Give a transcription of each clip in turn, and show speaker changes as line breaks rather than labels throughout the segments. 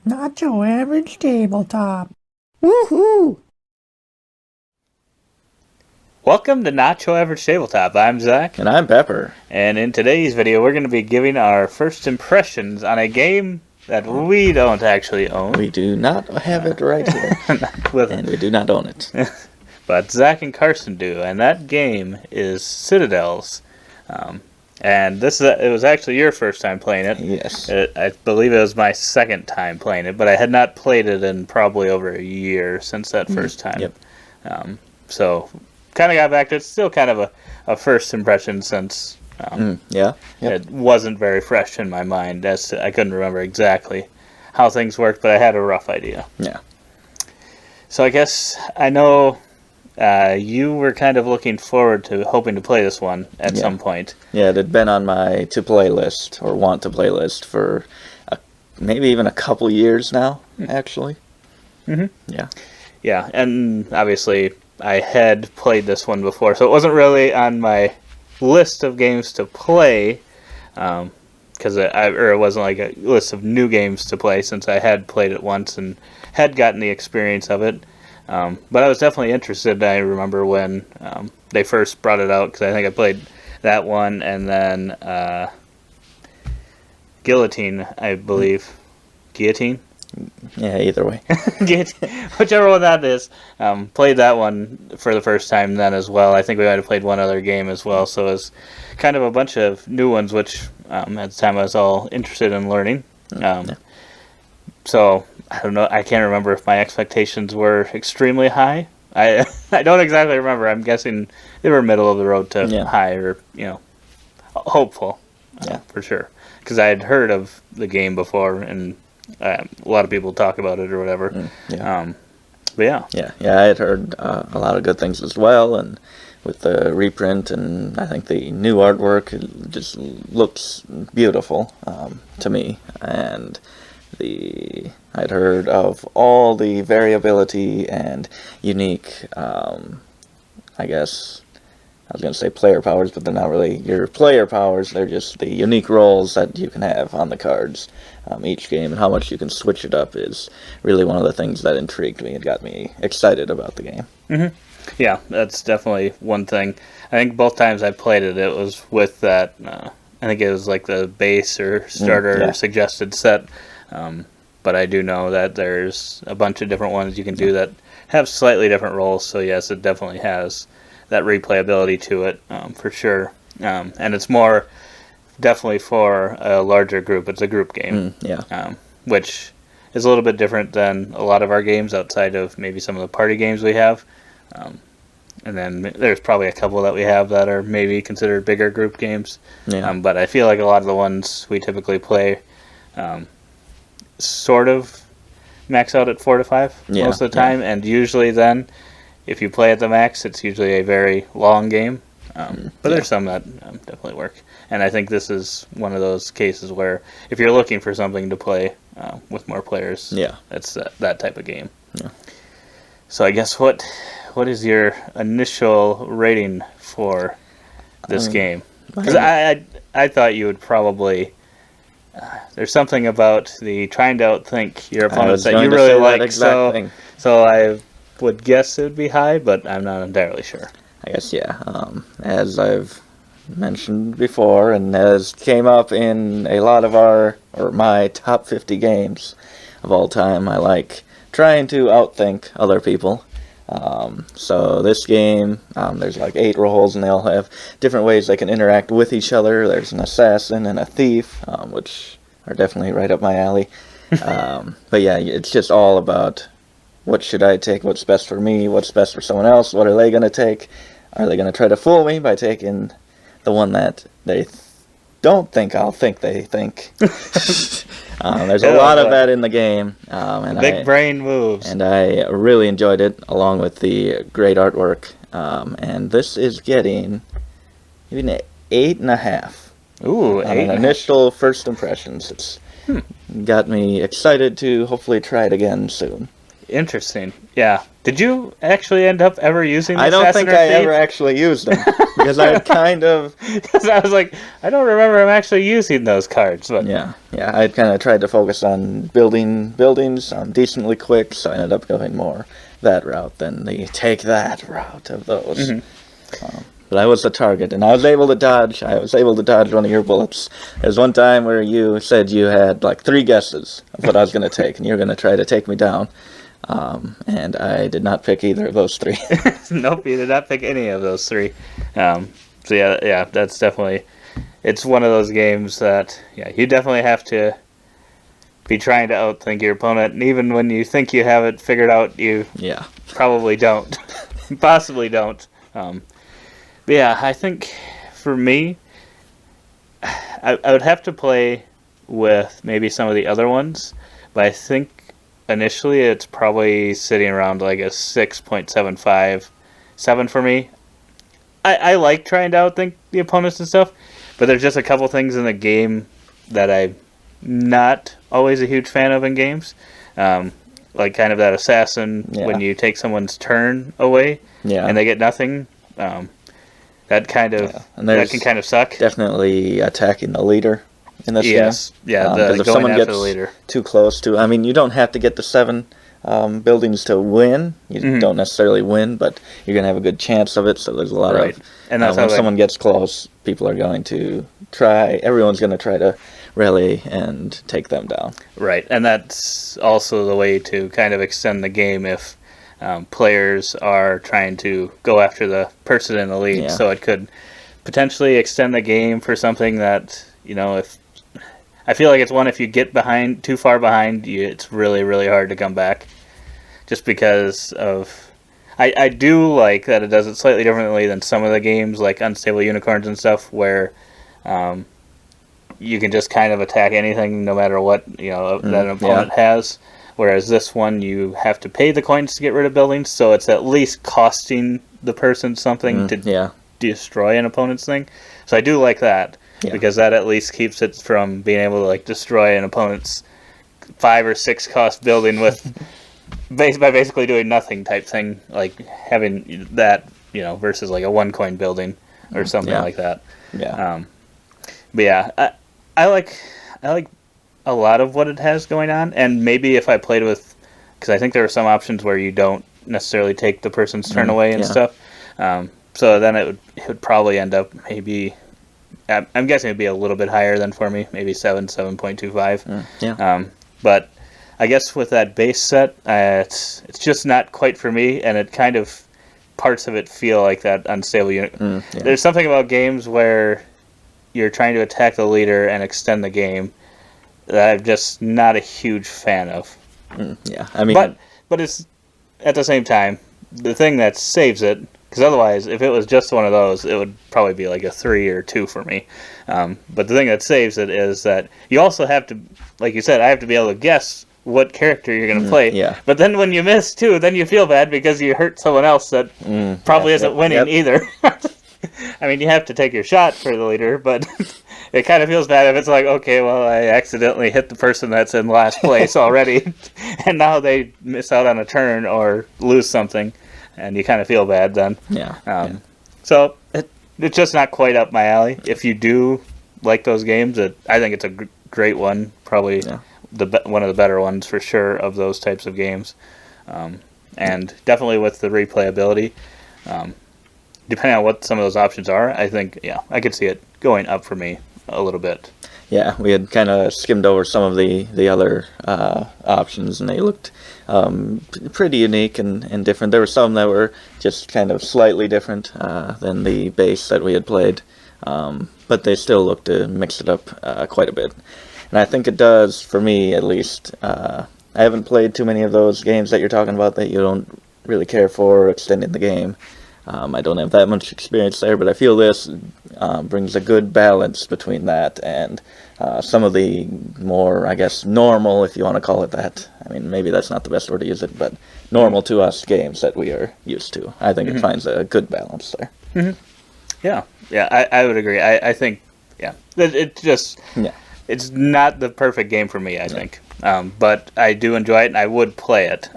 Not your average tabletop. Woohoo!
Welcome to Not Your Average Tabletop. I'm Zach.
And I'm Pepper.
And in today's video, we're going to be giving our first impressions on a game that we don't actually own.
We do not have it right here. And we do not own it.
But Zach and Carson do, and that game is Citadels. And it was actually your first time playing it.
Yes.
I believe it was my second time playing it, but I had not played it in probably over a year since that first time.
Yep.
So kind of got back to it. Still kind of a first impression since it wasn't very fresh in my mind. I couldn't remember exactly how things worked, but I had a rough idea.
Yeah.
So I guess I know you were kind of looking forward to hoping to play this one at some point.
Yeah, it had been on my to-play list, or want-to-play list, for maybe even a couple years now, actually.
Mm-hmm.
Yeah.
Yeah, and obviously I had played this one before, so it wasn't really on my list of games to play, because it wasn't like a list of new games to play, since I had played it once and had gotten the experience of it. But I was definitely interested. I remember when they first brought it out, because I think I played that one, and then Guillotine, I believe. Guillotine?
Yeah, either way.
Whichever one that is. Played that one for the first time then as well. I think we might have played one other game as well, so it was kind of a bunch of new ones, which at the time I was all interested in learning. So, I don't know, I can't remember if my expectations were extremely high. I don't exactly remember. I'm guessing they were middle of the road to high, or, hopeful, for sure. Because I had heard of the game before, and a lot of people talk about it or whatever. But yeah.
Yeah, I had heard a lot of good things as well, and with the reprint, and I think the new artwork, it just looks beautiful to me. And I'd heard of all the variability and unique, I guess, I was going to say player powers, but they're not really your player powers. They're just the unique roles that you can have on the cards each game, and how much you can switch it up is really one of the things that intrigued me and got me excited about the game.
Mm-hmm. Yeah, that's definitely one thing. I think both times I played it, it was with that, I think it was like the base or starter suggested set. But I do know that there's a bunch of different ones you can do that have slightly different roles. So yes, it definitely has that replayability to it, for sure. And it's more definitely for a larger group. It's a group game, which is a little bit different than a lot of our games outside of maybe some of the party games we have. And then there's probably a couple that we have that are maybe considered bigger group games. But I feel like a lot of the ones we typically play sort of max out at 4 to 5 most of the time, and usually then if you play at the max, it's usually a very long game. But there's some that definitely work, and I think this is one of those cases where if you're looking for something to play with more players, it's that type of game. So I guess what is your initial rating for this game? Because I thought you would probably there's something about the trying to outthink your opponents that you really like, so I would guess it would be high, but I'm not entirely sure.
I guess, as I've mentioned before, and as came up in a lot of my top 50 games of all time, I like trying to outthink other people. So this game, there's like 8 roles, and they all have different ways they can interact with each other. There's an assassin and a thief, which are definitely right up my alley. But yeah, it's just all about what should I take, what's best for me, what's best for someone else, what are they going to take? Are they going to try to fool me by taking the one that they don't think I'll think they think? There's a lot of that in the game. And
big brain moves.
And I really enjoyed it, along with the great artwork. And this is getting even an 8.5.
Ooh,
on an initial first impressions. It's got me excited to hopefully try it again soon.
Interesting. Yeah. Did you actually end up ever using the
I don't
Assassin
think
or
I
Thief?
ever actually used them because I kind of
Because I was like, I don't remember him actually using those cards. But
yeah I kind of tried to focus on building buildings decently quick, so I ended up going more that route than the take that route of those. But I was the target, and I was able to dodge. I was able to dodge one of your bullets. There was one time where you said you had like 3 guesses of what I was going to take, and you were going to try to take me down. And I did not pick either of those 3.
Nope, you did not pick any of those 3. So yeah, that's definitely. It's one of those games that you definitely have to be trying to outthink your opponent, and even when you think you have it figured out, you
Yeah.
probably don't, possibly don't. But yeah, I think for me, I would have to play with maybe some of the other ones, but I think initially it's probably sitting around like a 6.75, 7 for me. I like trying to outthink the opponents and stuff, but there's just a couple things in the game that I'm not always a huge fan of in games. Like kind of that assassin when you take someone's turn away and they get nothing. That kind of that can kind of suck.
Definitely attacking the leader in this game.
Yes, yeah.
Because if
going
someone
after
gets
the leader.
too close to, I mean, you don't have to get the 7 buildings to win. You don't necessarily win, but you're going to have a good chance of it. So there's a lot of,
and that's
when someone gets close, people are going to try. Everyone's going to try to rally and take them down.
Right, and that's also the way to kind of extend the game if players are trying to go after the person in the lead. So it could potentially extend the game for something that, if I feel like it's one, if you get behind, too far behind, it's really, really hard to come back. Just because of... I do like that it does it slightly differently than some of the games, like Unstable Unicorns and stuff, where you can just kind of attack anything no matter what that an opponent has. Whereas this one, you have to pay the coins to get rid of buildings, so it's at least costing the person something to destroy an opponent's thing. So I do like that, because that at least keeps it from being able to like destroy an opponent's 5 or 6 cost building with by basically doing nothing type thing, like having that versus like a 1 coin building or something like that. But yeah, I like a lot of what it has going on, and maybe if I played with, because I think there are some options where you don't necessarily take the person's turn away and stuff. So then it would probably end up maybe, I'm guessing it'd be a little bit higher than for me, maybe 7.25. But I guess with that base set, it's just not quite for me, and it kind of, parts of it feel like that unstable unit. There's something about games where you're trying to attack the leader and extend the game that I'm just not a huge fan of.
I mean...
But it's, at the same time, the thing that saves it, because otherwise, if it was just one of those, it would probably be like a 3 or 2 for me. But the thing that saves it is that you also have to, like you said, I have to be able to guess what character you're going to play. But then when you miss, too, then you feel bad because you hurt someone else that probably isn't winning either. I mean, you have to take your shot for the leader, but it kind of feels bad if it's like, okay, well, I accidentally hit the person that's in last place already, and now they miss out on a turn or lose something, and you kind of feel bad then. So it's just not quite up my alley. If you do like those games, I think it's a great one, probably one of the better ones for sure of those types of games, and definitely with the replayability. Depending on what some of those options are, I think, I could see it going up for me a little bit.
Yeah, we had kind of skimmed over some of the other options, and they looked pretty unique and different. There were some that were just kind of slightly different than the base that we had played, but they still looked to mix it up quite a bit. And I think it does, for me at least. I haven't played too many of those games that you're talking about that you don't really care for extending the game. I don't have that much experience there, but I feel this brings a good balance between that and some of the more, I guess, normal, if you want to call it that. I mean, maybe that's not the best word to use it, but normal to us games that we are used to. I think it finds a good balance there.
Yeah, I would agree. I think, it just, it's not the perfect game for me, I think. But I do enjoy it, and I would play it.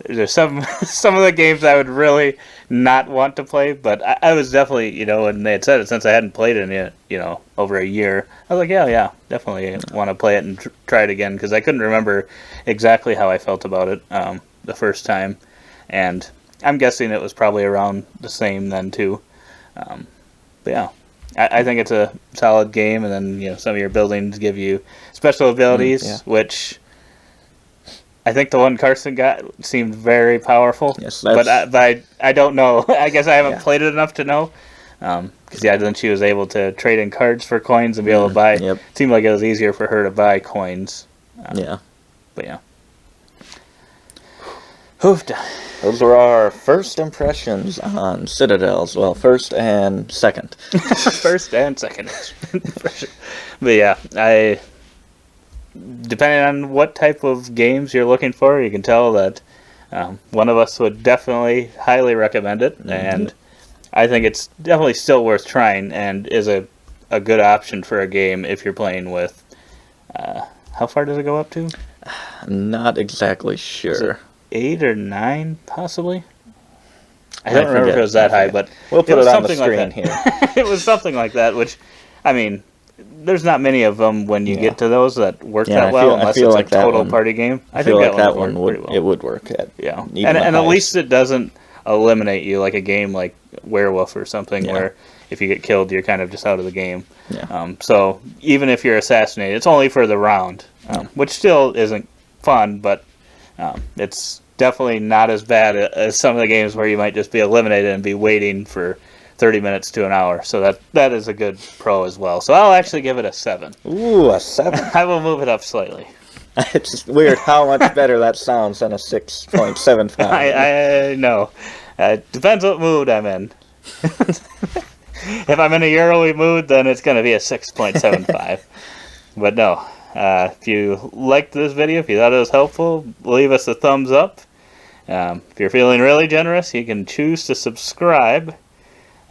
there's some of the games I would really not want to play, but I was definitely, when they had said it, since I hadn't played it in, over a year, I was like, yeah, definitely want to play it and try it again, because I couldn't remember exactly how I felt about it the first time, and I'm guessing it was probably around the same then too. But yeah, I think it's a solid game, and then some of your buildings give you special abilities, which I think the one Carson got seemed very powerful.
Yes,
but I don't know. I guess I haven't played it enough to know. Because then she was able to trade in cards for coins and be able to buy.
Yep.
It seemed like it was easier for her to buy coins. But yeah. Hoofed.
Those were our first impressions on Citadels. Well, first and second.
First and second. But yeah, depending on what type of games you're looking for, you can tell that one of us would definitely highly recommend it, and I think it's definitely still worth trying, and is a good option for a game if you're playing with. How far does it go up to?
Not exactly sure.
8 or 9, possibly. I don't remember if it was that high, but
we'll put it on the screen
like
here.
It was something like that, which, I mean, there's not many of them when you get to those that work that well, unless it's like a total party game.
I think that one would work at
and at least it doesn't eliminate you like a game like Werewolf or something where if you get killed, you're kind of just out of the game. So even if you're assassinated, it's only for the round, which still isn't fun, but it's definitely not as bad as some of the games where you might just be eliminated and be waiting for 30 minutes to an hour. So that is a good pro as well. So I'll actually give it a 7.
Ooh, a 7.
I will move it up slightly.
It's just weird how much better that sounds than a 6.75.
I know. Depends what mood I'm in. If I'm in a Euro mood, then it's going to be a 6.75. But no. If you liked this video, if you thought it was helpful, leave us a thumbs up. If you're feeling really generous, you can choose to subscribe.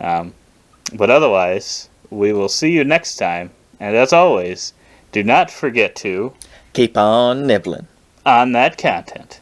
But otherwise, we will see you next time. And as always, do not forget to
keep on nibbling
on that content.